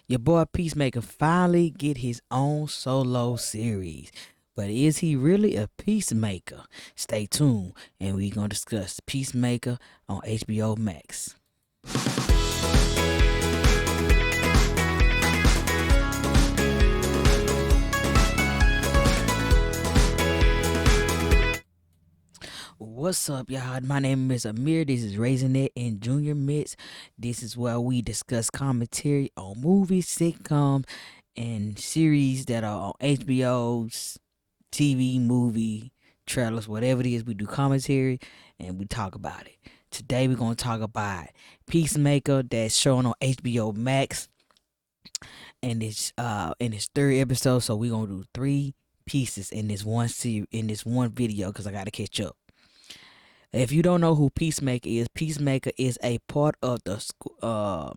Your boy Peacemaker finally get his own solo series. But is he really a peacemaker? Stay tuned and we gonna discuss Peacemaker on HBO Max. What's up, y'all? My name is Amir. This is Raising It in Junior Mix. This is where we discuss commentary on movies, sitcoms, and series that are on HBO's TV, movie, trailers, whatever it is. We do commentary and we talk about it. Today we're gonna talk about Peacemaker that's shown on HBO Max, and it's in its third episode. So we're gonna do three pieces in this one video because I gotta catch up. If you don't know who Peacemaker is a part of the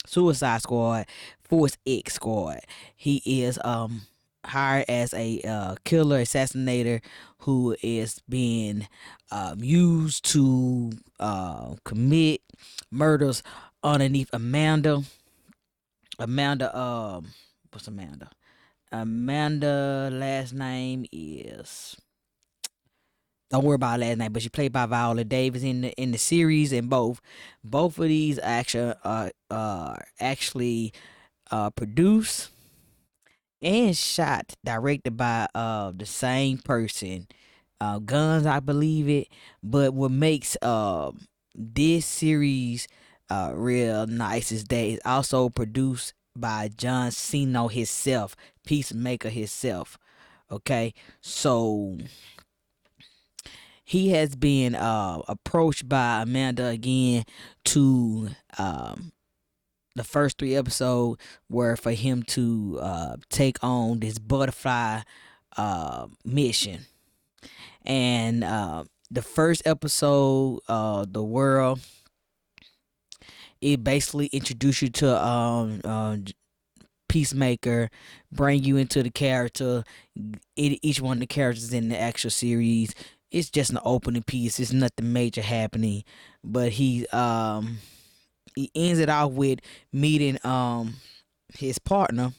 Suicide Squad, Force X Squad. He is hired as a killer assassinator who is being used to commit murders underneath Amanda. What's Amanda? Amanda last name is, don't worry about her last name, but she played by Viola Davis in the series, and both of these actually produced and shot, directed by the same person, Guns, I believe it. But what makes this series real nice is that it's also produced by John Cena himself, Peacemaker himself. Okay, so he has been approached by Amanda again to the first three episodes were for him to take on this butterfly mission. And the first episode, The World, it basically introduced you to Peacemaker, bring you into the character. Each one of the characters in the actual series, it's just an opening piece. It's nothing major happening, but he ends it off with meeting his partner,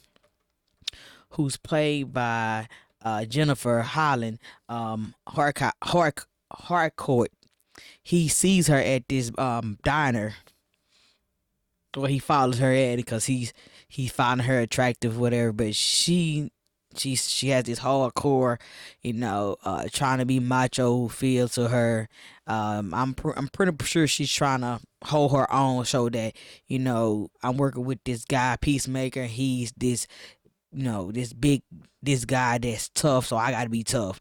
who's played by Jennifer Holland, Harcourt. He sees her at this diner. Well, he follows her at it because he found her attractive, whatever. But she has this hardcore, trying to be macho feel to her. I'm pretty sure she's trying to hold her own, so that I'm working with this guy Peacemaker. He's this this guy that's tough, so I gotta be tough.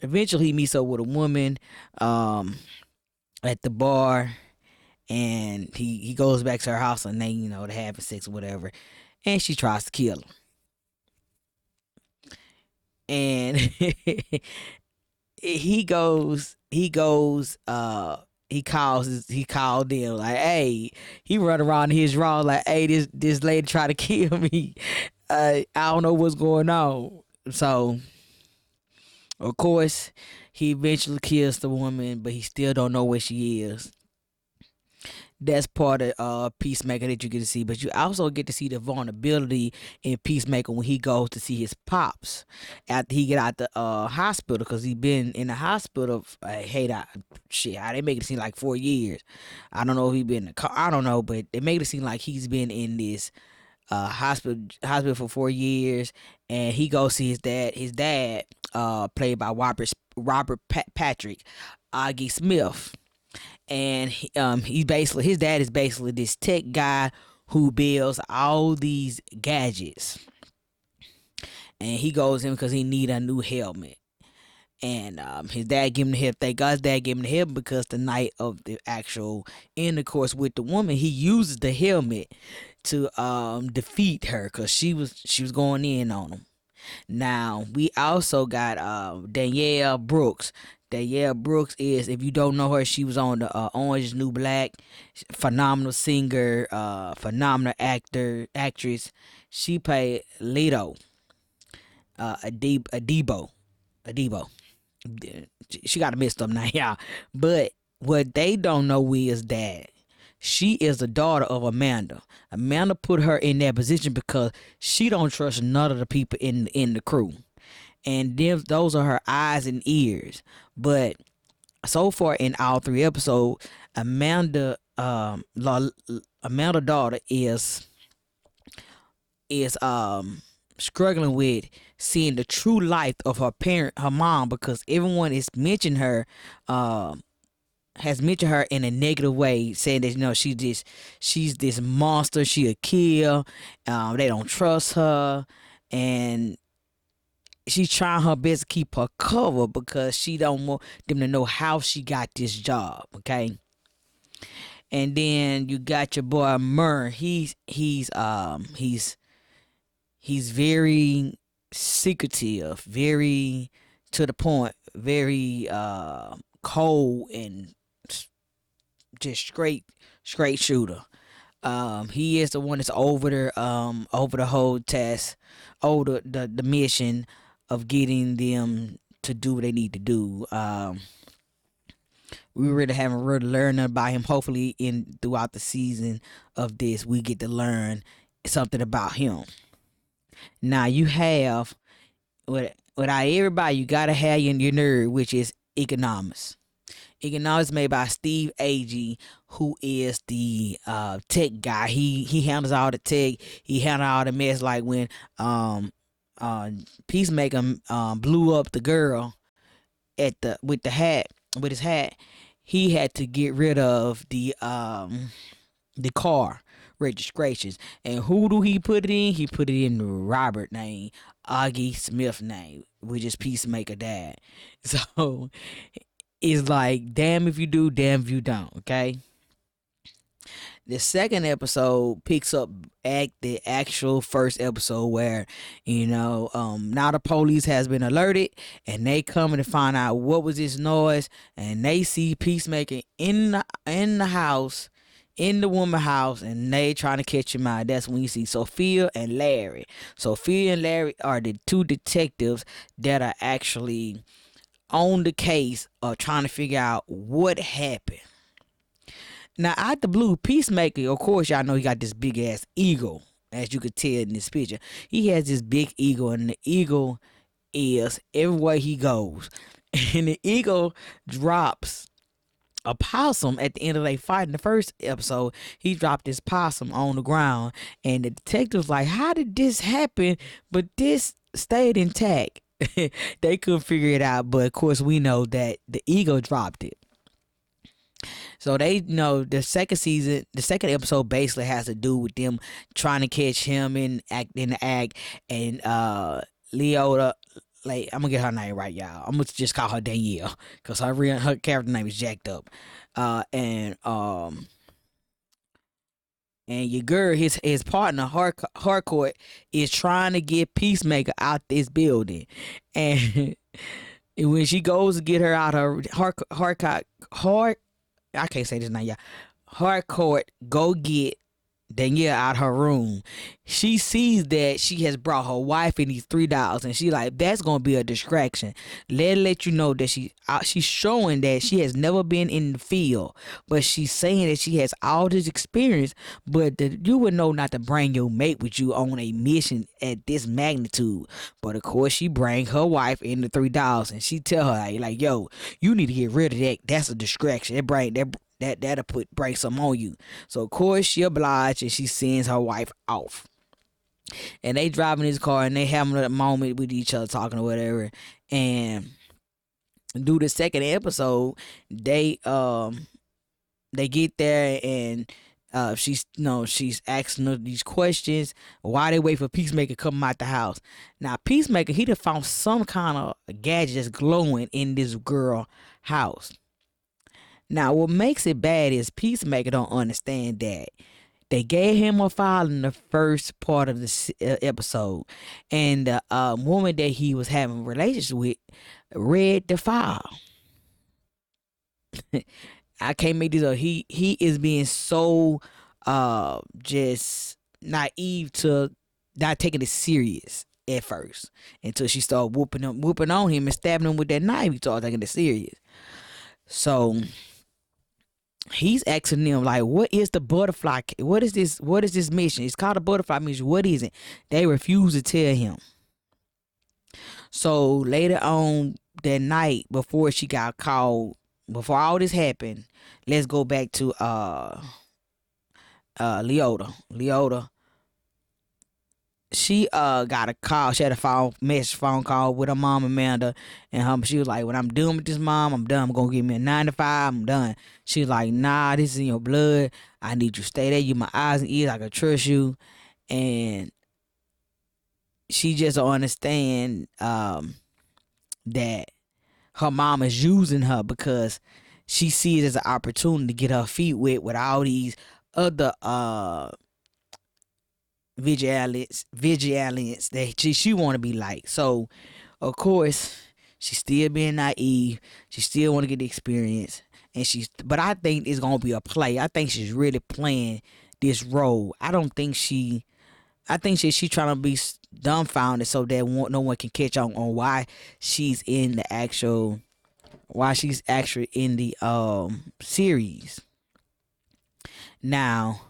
Eventually he meets up with a woman at the bar, and he goes back to her house, and they having sex or whatever, and she tries to kill him. And he called them like, hey, he run around his raw like, hey, this lady try to kill me. I don't know what's going on. So of course he eventually kills the woman, but he still don't know where she is. That's part of Peacemaker that you get to see, but you also get to see the vulnerability in Peacemaker when he goes to see his pops after he get out the hospital, because he been in the hospital. I hate that shit. How they make it seem like 4 years. I don't know if he been in the car. I don't know, but they make it seem like he's been in this hospital for 4 years, and he goes see his dad. His dad, played by Patrick Augie Smith, and he's basically, his dad is basically this tech guy who builds all these gadgets, and he goes in because he need a new helmet. And his dad gave him the help. Thank God his dad gave him the help, because the night of the actual intercourse with the woman, he uses the helmet to defeat her, because she was going in on him. Now we also got Danielle Brooks. Danielle Brooks is, if you don't know her, she was on the Orange is New Black. Phenomenal singer, phenomenal actress. She played Leto, Adebo. She got it messed up now, y'all. But what they don't know is that She is the daughter of Amanda. Amanda put her in that position because she don't trust none of the people in the crew, and those are her eyes and ears. But so far in all three episodes, Amanda daughter is struggling with seeing the true life of her mom, because everyone is mentioning her, has mentioned her in a negative way, saying that she's this monster, she a kill, they don't trust her, and she's trying her best to keep her cover because she don't want them to know how she got this job. Okay. And then you got your boy Murr. He's very secretive, very to the point, very cold, and just straight shooter. He is the one that's over the whole task, over the mission of getting them to do what they need to do. We really haven't really learned about him. Hopefully, in throughout the season of this, we get to learn something about him. Now you have without everybody, you gotta have your nerd, which is Economos. Economics made by Steve Agee, who is the tech guy. He handles all the tech. He handles all the mess. Like when uh Peacemaker blew up the girl at the with the hat with his hat, he had to get rid of the car registrations. And who do he put it in? He put it in Robert name, Augie Smith name, which is Peacemaker dad. So it's like, damn if you do, damn if you don't. Okay. The second episode picks up at the actual first episode where, now the police has been alerted, and they coming to find out what was this noise, and they see Peacemaker in the house, in the woman house, and they trying to catch him out. That's when you see Sophia and Larry. Sophia and Larry are the two detectives that are actually on the case of trying to figure out what happened. Now, out the blue, Peacemaker, of course, y'all know he got this big ass ego, as you could tell in this picture. He has this big ego, and the ego is everywhere he goes. And the ego drops a possum at the end of the fight. In the first episode, he dropped this possum on the ground, and the detective's like, how did this happen? But this stayed intact. They couldn't figure it out, but of course, we know that the ego dropped it. So they know the second episode basically has to do with them trying to catch him in the act, and Leota. Like, I'm gonna get her name right, y'all. I'm gonna just call her Danielle because her character name is jacked up. And and your girl, his partner Harcourt, is trying to get Peacemaker out this building, and when she goes to get her out, her Harcourt, I can't say this now, yeah. Harcourt go get Danielle out her room. She sees that she has brought her wife in these $3, and she like, that's gonna be a distraction. Let you know that she's showing that she has never been in the field, but she's saying that she has all this experience, but you would know not to bring your mate with you on a mission at this magnitude. But of course, she bring her wife in the $3, and she tell her like, yo, you need to get rid of that. That's a distraction. That'll bring some on you. So of course she obliged, and she sends her wife off. And they drive in his car, and they having a moment with each other, talking or whatever. And do the second episode, they get there, and she's asking her these questions. Why they wait for Peacemaker to come out the house? Now Peacemaker, he done found some kind of gadget that's glowing in this girl house. Now, what makes it bad is Peacemaker don't understand that they gave him a file in the first part of the episode, and the woman that he was having relations with read the file. I can't make this up. He is being so just naive to not taking it serious at first, until she started whooping on him and stabbing him with that knife. He started taking it serious. So he's asking them like, what is the butterfly? What is this? What is this mission? It's called a butterfly mission. What is it? They refuse to tell him. So later on that night, before she got called, before all this happened, let's go back to Leota. Leota, she got a call. She had a phone call with her mom Amanda, and she was like, when I'm done with this, mom, I'm done. I'm gonna give me a 9 to 5. I'm done. She was like, nah, this is in your blood. I need you to stay there. You my eyes and ears. I can trust you. And she just don't understand that her mom is using her because she sees it as an opportunity to get her feet wet with all these other vigilantes that she want to be like. So of course she's still being naive. She still want to get the experience, and but I think it's gonna be a play. I think she's really playing this role. I think she trying to be dumbfounded so that no one can catch on why she's in the actual why she's actually in the series. Now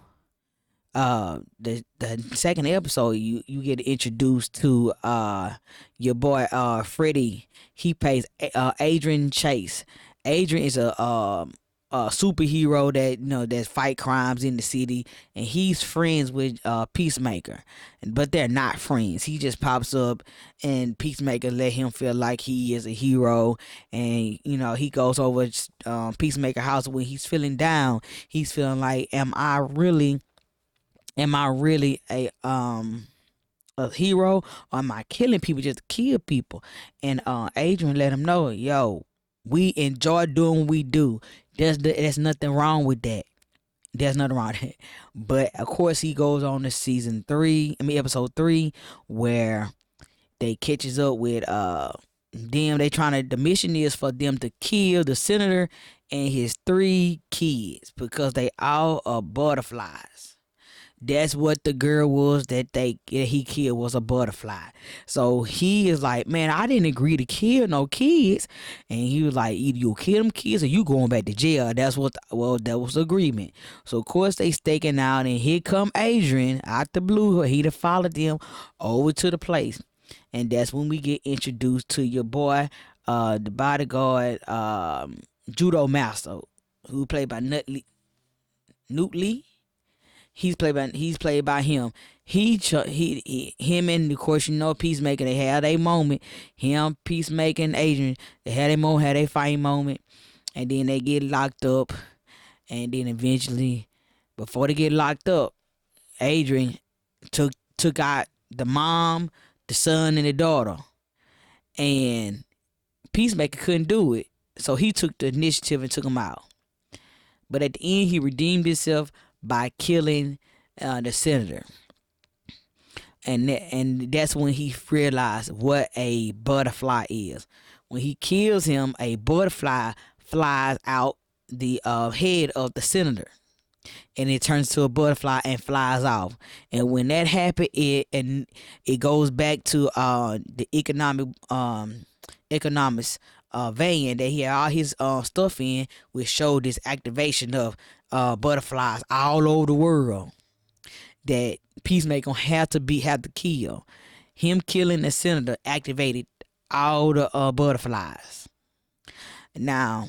the second episode, you get introduced to your boy Freddie. He plays Adrian Chase. Adrian is a superhero that that fight crimes in the city, and he's friends with Peacemaker, but they're not friends. He just pops up, and Peacemaker let him feel like he is a hero, and he goes over Peacemaker house when he's feeling down. He's feeling like, am I really a hero, or am I killing people just to kill people? And Adrian let him know, yo, we enjoy doing what we do. There's nothing wrong with that. There's nothing wrong with it. But of course he goes on to episode 3, where they catches up with them. The mission is for them to kill the senator and his 3 kids because they all are butterflies. That's what the girl was that he killed, was a butterfly. So he is like, man, I didn't agree to kill no kids. And he was like, either you kill them kids or you going back to jail. That was the agreement. So of course they staking out, and here come Adrian out the blue. He to followed them over to the place. And that's when we get introduced to your boy, the bodyguard, judo master, who played by Newt Lee. He's played by him. Him and of course Peacemaker. They had a moment. Him, Peacemaker, and Adrian. They had a moment. Had a fighting moment, and then they get locked up. And then eventually, before they get locked up, Adrian took out the mom, the son, and the daughter, and Peacemaker couldn't do it, so he took the initiative and took them out. But at the end, he redeemed himself by killing the senator, and that's when he realized what a butterfly is. When he kills him, a butterfly flies out the head of the senator, and it turns to a butterfly and flies off. And when that happened, it goes back to the economics van that he had all his stuff in, which showed this activation of butterflies all over the world that Peacemaker have to kill. Him killing the senator activated all the butterflies. Now,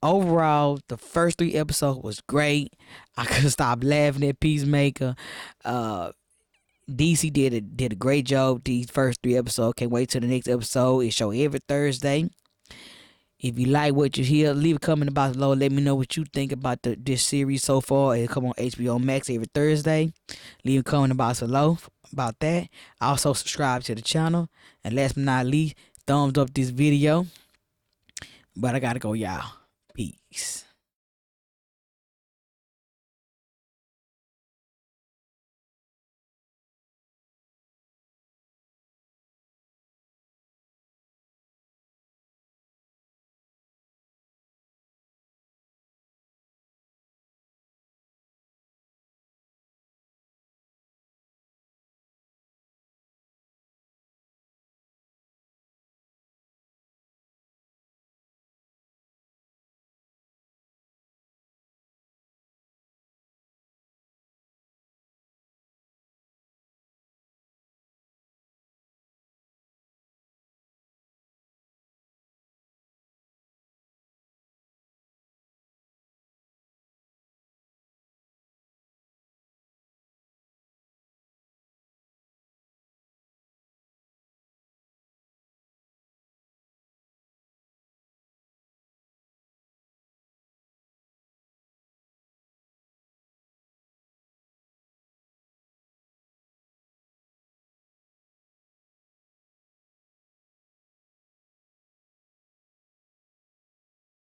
overall, the first 3 episodes was great. I couldn't stop laughing at Peacemaker. DC did a great job these first 3 episodes. Can't wait till the next episode. It show every Thursday. If you like what you hear, leave a comment about below. Let me know what you think about this series so far. It'll come on HBO Max every Thursday. Leave a comment below about that. Also subscribe to the channel. And last but not least, thumbs up this video. But I gotta go, y'all. Peace.